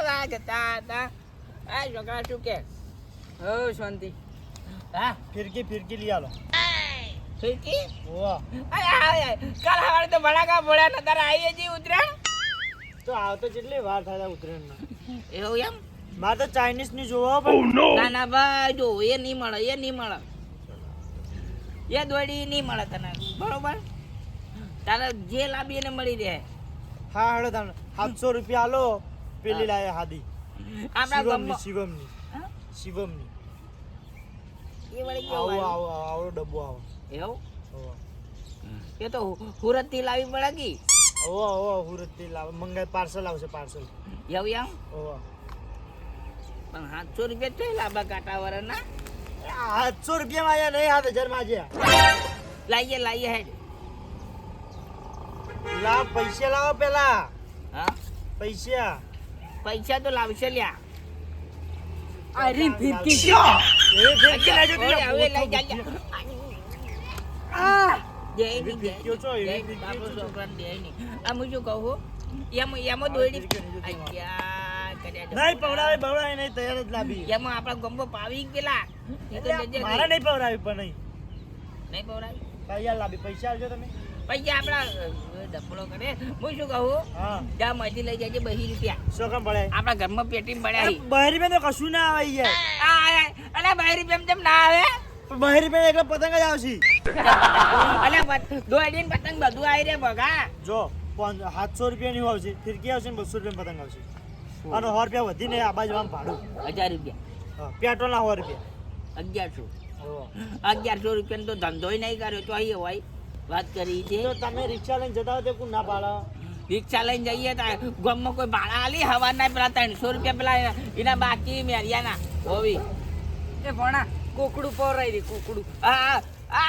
વાગતા હતા આ છોકરા શું કે હો શાંતિ હા ફિરકી લઈ આલો ફિરકી ઓવા કાલ હવારે તો ભડાકા ભોળ્યા નતા આવીએ જી ઉતરાણ તો આવતો કેટલી વાર થાય ઉતરેણ એવું એમ મારે તો ચાઇનીઝ ની જોવો પણ ના ભાઈ જો એ નહીં મળે એ દોડી નહીં મળે તને બરોબર તારે જે લાવી એને મળી રહે હા હેડો તમને 700 રૂપિયા આલો પેલી લાયા હાદી આપણા ગામમાં શિવમની એ વળી કેવું આવો ડબ્બો આવો એવું એ તો સુરત થી લાવી પડે કી ઓવા સુરત થી લાવ મંગાય પાર્સલ આવશે પાર્સલ એવું એમ ઓવા પણ 700 રૂપિયા થઈ લાંબા કાંટા વાળા ના 700 રૂપિયા માં આયા નહીં 7000 માં આયા લાઈએ હેડ લા પૈસા લાવો પેલા હા પૈસા તો લાવશે લ્યા અરે ફિરકી એ ફિરકી લાજો હવે લઈ જા આ દે એવી ફિરકીઓ છો, એવી ફિરકીઓ છો. છોકરાને દે નહીં આ હું શું કહું એમાં દોડી અయ్యા નહીં પવડાવે નહીં તૈયાર જ લાવી એમાં આપણા ગંબો પાવી પેલા એ તો જજે મારા નહીં પવડાવી પણ નહીં પવડાવી તૈયાર લાવી પૈસા આવજો તમે પૈસા આપણા ડબલો કરે હું શું કહું હા જા મજી લઈ જાય 2 રૂપિયા શું કામ પડે આપણા ઘરમાં પેટી પડ્યા બહેરી માં તો કશું ના આવે યાર અલે 2 રૂપિયા જેમ ના આવે બહેરી માં એકલા પતંગ જ આવશે અલે દોડીને પતંગ બધું આવી રે બગા જો 700 રૂપિયા ની આવશે ફિરકી આવશે ને 200 રૂપિયા પતંગ આવશે અને 100 રૂપિયા વધીને આ બાજુ આમ ભાડું 1000 રૂપિયા હા પેટ્રોલ ના 100 રૂપિયા 1100 રૂપિયાનો તો ધંધોય નહીં કર્યો તો અહીં હોય વાત કરી છે તો તમે રિક્ષા લઈને જતા હોય તો કોણ ના પાડો રિક્ષા લઈને જઈએ તો ગામમાં કોઈ ભાડા આલી હવાના પેલા 300 રૂપિયા પેલા એના બાકી મેરિયાના હોવી એ ભણા કોકડું પવરાઈ દે કોકડું હા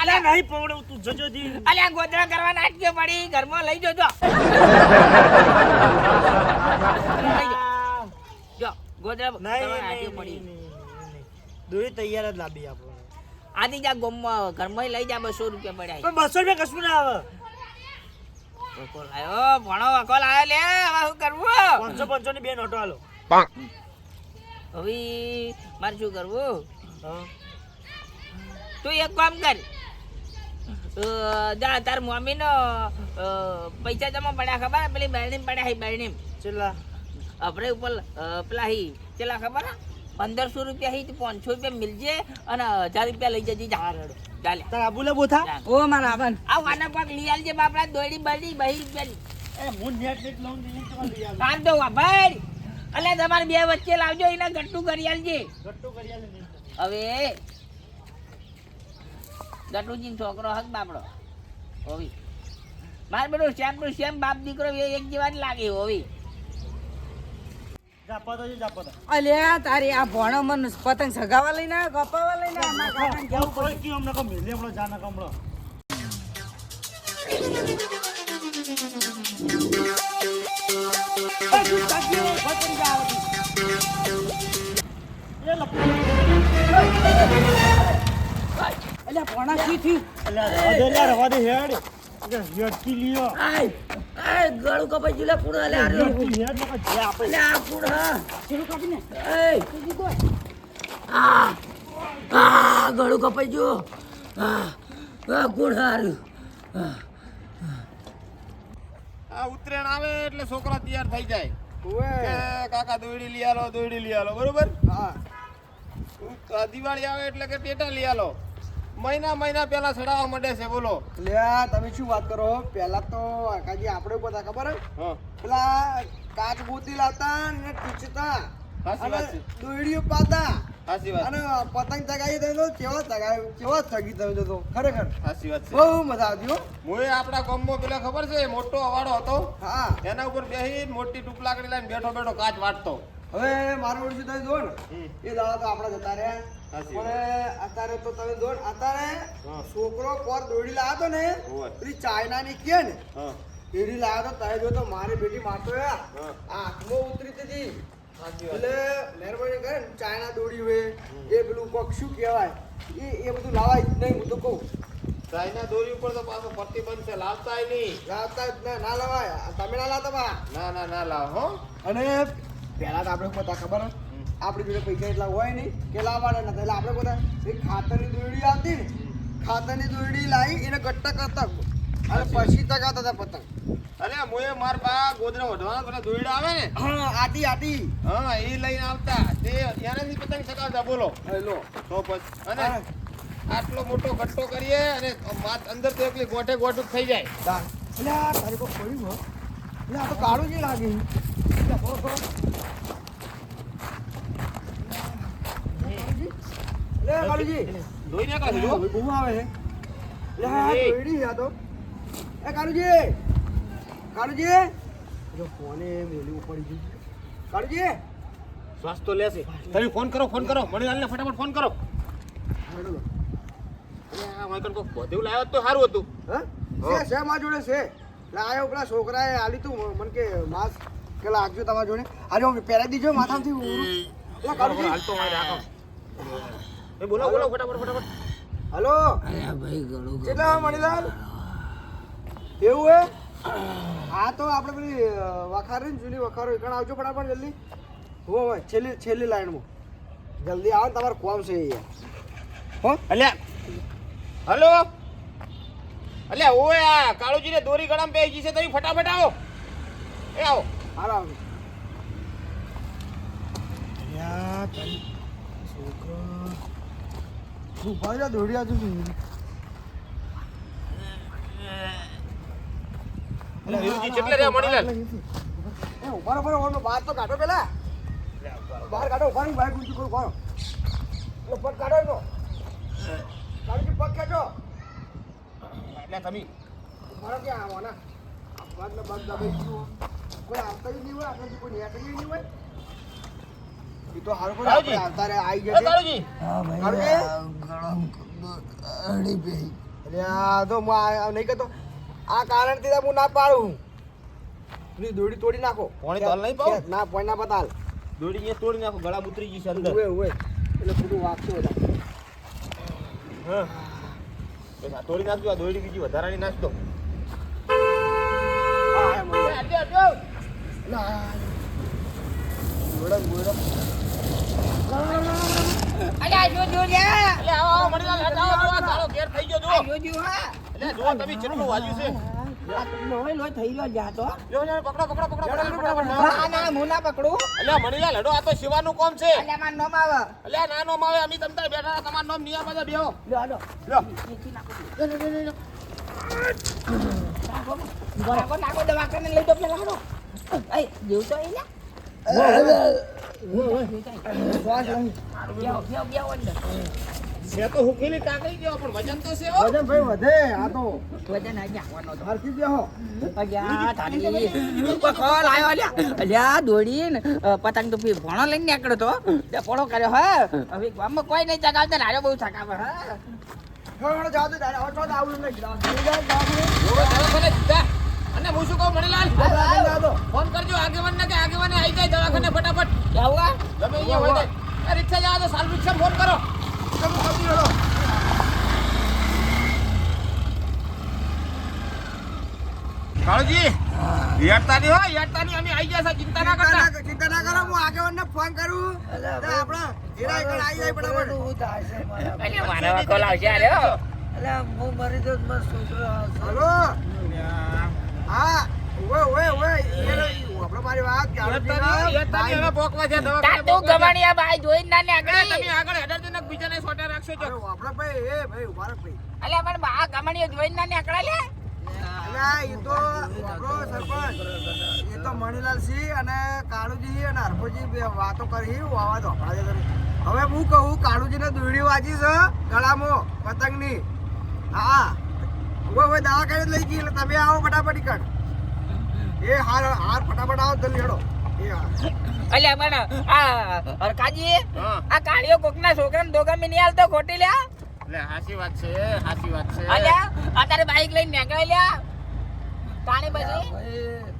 અલે નહીં પવડે તું જજો દી અલ્યા ગોદરા કરવા નાટકે પડી ઘરમાં લઈ જજો જો ગોદરા કરવા નાટકે પડી દોરી તૈયાર જ લાવી આપો આથી જા ઘરમાં લઈ જા 200 રૂપિયા પડ્યા પણ 200 રૂપિયા કશું ના આવે વકોલ આયો ભણો વકોલ આયો લે હવે શું કરવું 500 ની બે નોટો આલો હવે મારે શું કરવું હા તું એક કામ કર જા તાર મમ્મી નો પૈસા જમા પડ્યા ખબર પેલી બહેણી પડ્યા હી બહેણી ચલા આપણે ઉપર પેલા હી ચેલા ખબર 1500 રૂપિયા હી 500 રૂપિયા મિલજે અને 1000 રૂપિયા લઈ જજે જા ચાલે તાર આબુલે બોથા ઓ મારા આવન આ વાના પાક લઈ આલજે બાપડા દોડી બડી 2 રૂપિયાની એ હું નેટ લોન દીધી તો લઈ આવ કામ તો ભાઈ અલે તમારે બે વચ્ચે લાવજો એને ગટ્ટુ કરી આલજે ગટ્ટો કરી આલે નહીં હવે ગટુજી છોકરો હક બાપડો હોવી માર બેટો સેમ બાપ દીકરો એક જેવા જ લાગે હોવી જાપા તો અલ્યા તારી આ ભણો મન પતંગ સગાવા લઈને આવ્યો કપાવા લઈને આવ્યો. મારા કાકાને કેવું કોઈ કી અમને કો મેલે આપણો જાના કમળો એ તું તાકીઓ પતંગ જાવ એ લપ અલ્યા ભણા કી થયું અલ્યા રવા દે હેડ હેડ કી લ્યો એ ગળું કપાઈ ગયું લે પૂરા લે આર્યો હેડ નકો જે આપે લે આ પૂરા ચેલું કાપીને ગળું કપાઈ ગયું ગુણ હાર્યું આ ઉત્તરાયણ આવે એટલે છોકરા તૈયાર થઈ જાય કે કાકા દોયડી લઈ આલો બરોબર હા દિવાળી આવે એટલે કે ટેટા લઈ આલો મહિના પહેલા ચડાવવા માંડે છે બોલો લ્યા તમે શું વાત કરો પહેલા તો કાજી આપણે બધા ખબર હે હા પેલા કાચ બોતી લાવતા ને ટીચતા સાચી વાત છે દોયડીઓ પાતા સાચી વાત અને પતંગ ચગાવી દે તો કેવા થગી થયો તો ખરેખર સાચી વાત છે બહુ મજા આવતી હો મોએ આપણા ગામમાં પેલા ખબર છે મોટો અવાડો હતો હા એના ઉપર બેહી મોટી ટુકલાકડી લઈને બેઠો કાચ વાટતો હવે મારું ઓળખી તમે જો ને એ દાડા તો આપણા જતા રહ્યા સાચી પણ અત્યારે તો તમે જો ને અત્યારે હા. છોકરો કોર દોડી લાવ્યો તો ને હોવે. પેલી ચાઇનાની કે ને હા એરી લાવ્યો તો તમે જો તો મારી બેટી મારતો હા. આ હાથમાં ઉતરી હતી સાચી વાત એટલે મહેરબાની કરે ને ચાઇના દોડી હોય એ પેલું કોક શું કહેવાય એ બધું લાવાય જ નહીં હું તો કહું ચાઇના દોરી ઉપર તો પાછો પ્રતિબંધ છે લાવતાય નહીં લાવતા જ ના લાવાય તમે ના લાવતા બા ના લાવ હો અને પહેલા તો આપણે શું કરતા ખબર હે? આપણી જોડે પૈસા એટલા હોય નહીં કે લાવવાના નતા એટલે આપણે બધા એક ખાતરની દોરડી આવતી ને ખાતરની દોરડી લાવી એને ગટ્ટા કરતા અને પછી ચગાવતા હતા પતંગ. અરે મોએ માર બા ગોદરા વઢવાના પેલા દોયડા આવે ને હા આટી આટી હા એ લઈને આવતા તે એનાથી પતંગ ચગાવતા બોલો હેલો તો પછી અને આટલો મોટો ગટ્ટો કરીએ અને અંદર તો એકલી ગોઠે ગોઠું થઈ જાય એટલે આ તારી કોઈ પડ્યું હો એટલે આ તો કાળું જે લાગે એટલે ખોરો ખોરો લે કાળુજી દોઈ નાખા જો હવે બહુ આવે છે એટલે હા દોયડી છે આ તો એ કાળુજી કાળુજી જો ફોને મેલી પડી ગઈ કાળુજી શ્વાસ તો લેશે તમે ફોન કરો મણીલાલને ફટાફટ ફોન કરો હેડો લો. અરે આ વાંકણ કોક બધું લાવ્યો તો સારું હતું હા છે મારા જોડે છે એટલે આયો પેલા છોકરાએ આલી તું મને કે માસ કે લાગજો તમારા જોડે આજે હું પહેરાઈ દીજો માથામાંથી એટલે કાળુજી હાલ તો મારે રાખો એ બોલો ફટાફટ હલો અરે ભાઈ ગળું કેટલા મણીલાલ એવું હે હા તો આપણે પેલી વખારી ને જૂની વખારો એકણ આવજો ફટાફટ જલ્દી હો છેલ્લી લાઈનમાં જલ્દી આવો ને તમારે કોમ છે યાર હો અલ્યા હલો અલ્યા ઓય આ કાળુજીને દોરી ગળામાં પેઈ ગઈ છે તમે ફટાફટ આવો એ આવો હાલો આવજો યાર તારી છોકરો તું ભાઈ દોડી આવજો અલ્યા વીરુજી કેટલે રહ્યા મણીલાલ એ ઉભા રહો ઓનો બહાર તો કાઢો પેલા બહાર કાઢો ઉભા નહીં બાઈક ઊંચી કરો ઉભા રહો એટલે પગ કાઢો એનો કાઢો પગ ખેંચો એટલે તમે ઉભા રહો ક્યાં આવવાના આ પગ ને પગ દબાઈ ગયું કોઈ આવતા જ નહીં હોય આપણાથી કોઈ નેકળી નહીં હોય એ તો હારું કોઈ આપણે આવતા રે આવી એ જશે કાળુજી હા કાળુજી? ભાઈ ગળું અડી પી એટલે આ તો હું આ નહીં કહેતો આ કારણથી તો હું ના પાડું ની દોડી તોડી નાખો પોણી તોલ નહીં પાઉં? ના પોણી ના પતાલ દોડી અહીંયા તોડી નાખો ગળા ઉતરી ગઈ છે અંદર ઉવે ઉવે એટલે બધું વાગશે બધા હા બસ આ તોડી નાખજો આ દોડી બીજી વધારાની નાખજો હા હા મને આજો ના ગોડા ગોડા અલ્યા જો લે એટલે આવો મણીલાલ હટાવો જો આ તારો ઘેર થઈ ગયો જો જો હા એટલે જો તમે કેટલું વાજ્યું છે લોહી થઈ ગયો જા તો જો પકડો ફટાફટ ના ના હું ના પકડું અલ્યા મણીલાલ હડો આ તો શિવાનું કોમ છે અલ્યા માર નોમ આવે અલ્યા નાનો માવે અમે તમતા બેઠા તમાર નામ નિયા બધા બેહો લો આડો લ્યો નાખો દવાખાને લઈ દો પેલા હાડો એ જેવ તો એલા છે તો હુકેલી કાકડી ગયો પણ વજન તો છે હો વજન ભાઈ વધે આ તો વજન આઈ આવવાનો તો હરખી બેહો અલ્યા તારી કોલ આવ્યો અલ્યા દોડીને પતંગ તો ભણો લઈને નીકળ્યો તો તે ફોડો કર્યો હે હવે ગામમાં કોઈ નહીં ચગાવતા ને હારો બહુ ચગાવે હે થોડો જાવ તો ડાયરેક્ટ ઓછો તો આવું નહીં જાવ જોવો દવાખાને જા અને હું શું કહું મણીલાલ ફોન કરજો આગેવાન ને કે આગેવાને આવી જાય દવાખાને ફટાફટ આવા તમે અહીંયા હોય ને એ રિક્ષા જાવ તો સાલ રિક્ષા ફોન કરો કાળજી યાડતાની હો યાડતાની અમે આવી ગયા છે ચિંતા ના કરતા ચિંતા ના કરો હું આગેવાનને ફોન કરું તો આપણા હીરા એકણ આવી જાય બરાબર અલ્યા મારા કોલ આવશે આલ્યો હલો હા ઓય આપણે મારી વાત યાડતાની હવે પોકવા છે દવાખાને તું ગવાણિયા ભાઈ જોઈને ના ને તમે આગળ આગળ હેડર ને બીજાને સોટા રાખશો જો આપણે ભાઈ ઉભા રહો ભાઈ અલ્યા પણ બા ગવાણિયો જોઈને ના ને આગળ લે અલ્યા એ તો આપણો સરપંચ એ તો મણીલાલ સિંહ અને કાળુજી અને હરપોજી બે વાતો કરી વાવા તો હવે હું કહું કાળુજીને દોરડી વાજી છે ગળામાં પતંગની હા હવે દવા કરી લઈ ગઈ એટલે તમે આવો ફટાફટ કર એ હાર ફટાફટ આવો જલ્દી હેડો એ હા અલ્યા પણ આ હરકાજી હા આ કાળિયો કોકના છોકરાને દોગામી નહીં હાલતો ખોટી લ્યા એટલે હાચી વાત છે અલ્યા આ તારે બાઈક લઈને નીકળ્યા લ્યા તાણી પછી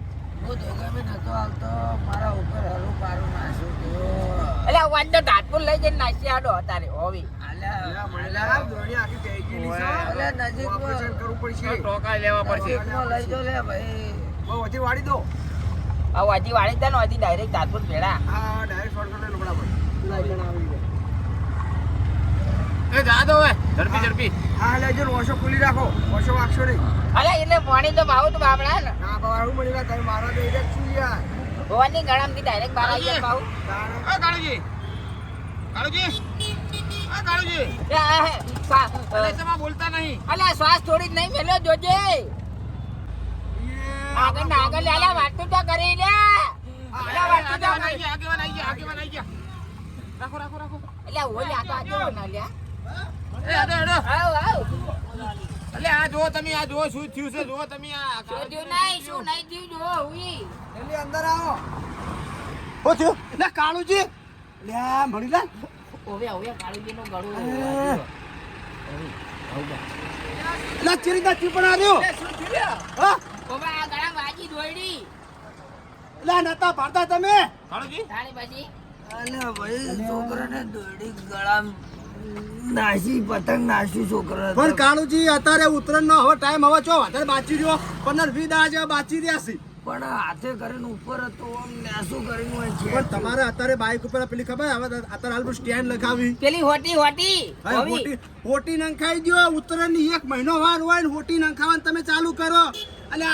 અલ્યા વાંચ તો ધાતપુર લઈ જઈને નાસી આડો તારે હોવી મણીલાલ દોરડી આખી થઈ ગયેલી છે ઓપરેશન કરવું પડશે ટોકા લેવા પડશે બહુ વધી વાળી દો આ હજી વાળી દે ને હજી ડાયરેક્ટ તારપુર ભેળા હા ડાયરેક્ટ શોર્ટકટ લઈ લો બરાબર એ જા દો હવે ઝડપી ઝડપી હા લેજો ઓછો ખુલ્લી રાખો ઓછો વાગશો નહીં અરે એટલે પાણી તો ભાવ તો બાપડા ને ના ભાડું મળી ગયા તમે મારા દઈ દે છું યાર ભવાની ગળામથી ડાયરેક્ટ બહાર આવી જાય ભાવ એ કાળુજી કાળુજી એ કાળુજી એ આ હે અરે તમે બોલતા નહીં અલ્યા શ્વાસ થોડી જ નહીં મેલ્યો જોજે આગળ ના આગળ લે વાતું તો કરી લે અલ્યા વાતું તો કરી આગેવાન આવી ગયા રાખો રાખો રાખો અલ્યા ઓલે આ તો આજો ના લ્યા એ આડો આડો આવ આવ અલે આ જો તમે આ જો શું થયું છે જો તમે આ શું નહીં થયું જો હુઈ જલ્દી અંદર આવો ઓ થયો લે કાળુજી લે મળી લે ઓવે ઓવે કાળુજી નો ગળો લે ચીરીના ચીપણ આવ્યો શું થયું હા ઓવે આ ગળા વાજી દોડી લે નતા પાડતા તમે કાળુજી તાળી બાજી અલ્યા ભાઈ છોકરાને દોડી ગળામ નાસી પતંગ નાસી છોકરા પણ કાળુજી અત્યારે ઉત્તરાયણ નો હવે ટાઈમ હવે ચો વધારે બાચી રહ્યો 15-20 દાડા જેવા બાચી રહ્યા છે પણ હાથે કરીને ઉપર હતો આમ નાસું કરીને હોય છે પણ તમારે અત્યારે બાઇક ઉપર પેલી ખબર હવે અત્યારે હાલ સ્ટેન્ડ લગાવી પેલી હોટી હવે હોટી નંખાઈ ગયો ઉત્તરાયણ ની 1 મહિનો વાર હોય ને હોટી નંખાવાનું તમે ચાલુ કરો એટલે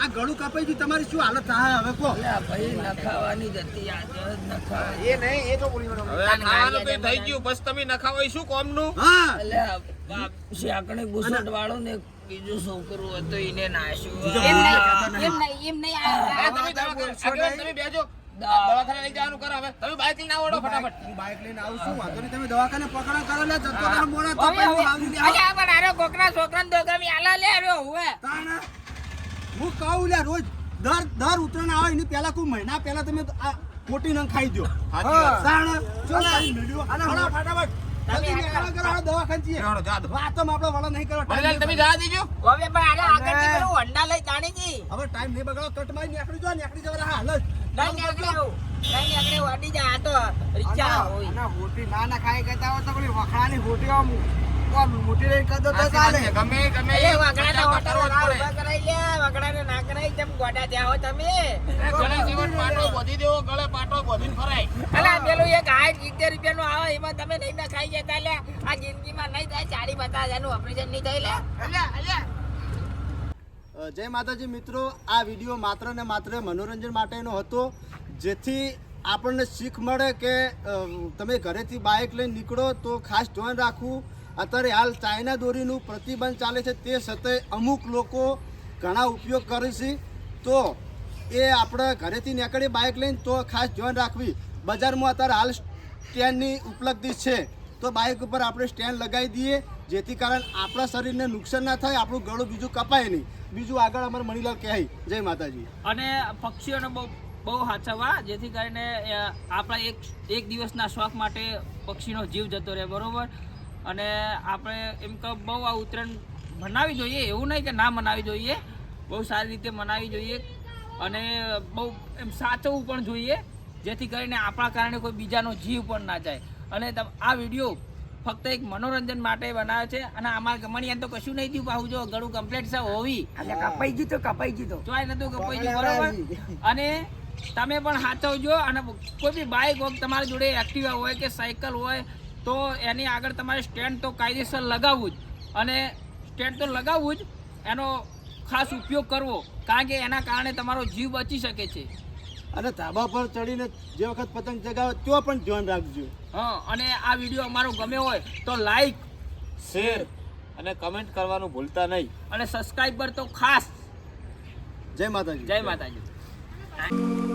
આ ગળું કપાઈ ગયું તમારી શું હાલત થાય હવે કહો ભાઈ નખાવાની જતી આજે નખાવા એ નહીં એ તો બોલી હવે આ ખાવાનું કઈ થઈ ગયું બસ તમે નખાવો એ શું કોમનું હા અલ્યા બાપ શાકણે ગુસટ વાળો ને બીજું છોકરું હતું એને નાસ્યું એમ નહીં આ તમે આગેવાન તમે બેજો દવાખાને લઈ જવાનું કરો હવે તમે બાઇક લઈને આવો ફટાફટ હું બાઇક લઈને આવું છું વાંધો નહીં તમે દવાખાને પકડા કરો લે જતો તારા મોડા તો ઓવે ઓવે આવી દે અલ્યા પણ આરો કોકરા છોકરાને દોગામી આલા લે આવ્યો હુએ તાણા હું કહું લે રોજ દર ઉત્તરાયણ આવે એની પહેલા કોઈ મહિના પહેલા તમે આ ખોટી નંગ ખાઈ દો સાચી વાત તાણા ચલો ફટાફટ જલ્દી નીકળો કરો આ દવાખાને છીએ છે જા દો વાતમ આપણે વળો નહીં કરો ભલે તમે જા દીજો હવે પણ આરે આગળ નીકળું હોન્ડા લઈ જાણી જી હવે ટાઈમ નહીં બગાડો કટ મારી નીકળી જો નીકળી જવા હાલ જ નહીં આગળ વાડી જા આ તો રિક્ષા હોય અને હોટી ના ખાઈ ગતા હોય તો પેલી વખણાની હોટી આમ મોટી લઈને કદો તો ચાલે ગમે ગમે એ વાગડાને હોટલ ઉભા કરાઈ લે વાગડાને ના કરાઈ તેમ ગોડા ત્યાં હો તમે ગળે જીવન પાટો બોધી દેવો ગળે પાટો બોધીને ફરાય અલા પેલું એક 60-70 રૂપિયા નું આવે એમાં તમે નહીં ના ખાઈ જતા લે આ જિંદગીમાં નહીં થાય 40-50 હજાર નું ઓપરેશન નહીં થાય લે જય માતાજી મિત્રો આ વિડીયો માત્ર ને માત્ર મનોરંજન માટેનો હતો જેથી આપણને શીખ મળે કે તમે ઘરેથી બાઇક લઈને નીકળો તો ખાસ ધ્યાન રાખવું અત્યારે હાલ ચાઇના દોરીનું પ્રતિબંધ ચાલે છે તે છતાંય અમુક લોકો ઘણા ઉપયોગ કરે છે તો એ આપણે ઘરેથી નીકળીએ બાઇક લઈને તો ખાસ ધ્યાન રાખવી બજારમાં અત્યારે હાલ સ્ટેન્ડની ઉપલબ્ધિ છે તો બાઇક ઉપર આપણે સ્ટેન્ડ લગાવી દઈએ જેથી કારણ આપણા શરીરને નુકસાન ના થાય આપણું ગળું બીજું કપાય નહીં બીજું આગળ અમારે મણીલાલ કહે જય માતાજી અને પક્ષીઓને બહુ સાચવવા જેથી કરીને આપણા એક દિવસના શોખ માટે પક્ષીનો જીવ જતો રહે બરોબર અને આપણે એમ કે બહુ આ ઉત્તરાયણ મનાવી જોઈએ એવું નહીં કે ના મનાવી જોઈએ બહુ સારી રીતે મનાવી જોઈએ અને બહુ એમ સાચવવું પણ જોઈએ જેથી કરીને આપણા કારણે કોઈ બીજાનો જીવ પણ ના જાય અને આ વિડીયો ફક્ત એક મનોરંજન માટે બનાવ્યો છે અને અમારા ગમણિયાને તો કશું નહીં થયું પાછું જો ગળું કમ્પ્લીટ છે હોવી કપાઈ ગયું તો ચોય નતું કપાઈ ગયું બરોબર અને તમે પણ સાચવજો અને કોઈ બી બાઇક હોય તમારી જોડે એક્ટિવા હોય કે સાયકલ હોય તો એની આગળ તમારે સ્ટેન્ડ તો કાયદેસર લગાવવું જ અને સ્ટેન્ડ તો લગાવવું જ એનો ખાસ ઉપયોગ કરવો કારણ કે એના કારણે તમારો જીવ બચી શકે છે અને ધાબા પર ચડીને જે વખત પતંગ ચગાવે તો પણ ધ્યાન રાખજો હા અને આ વિડીયો અમારો ગમ્યો હોય તો લાઈક શેર અને કમેન્ટ કરવાનું ભૂલતા નહીં અને સબસ્ક્રાઈબર તો ખાસ જય માતાજી જય માતાજી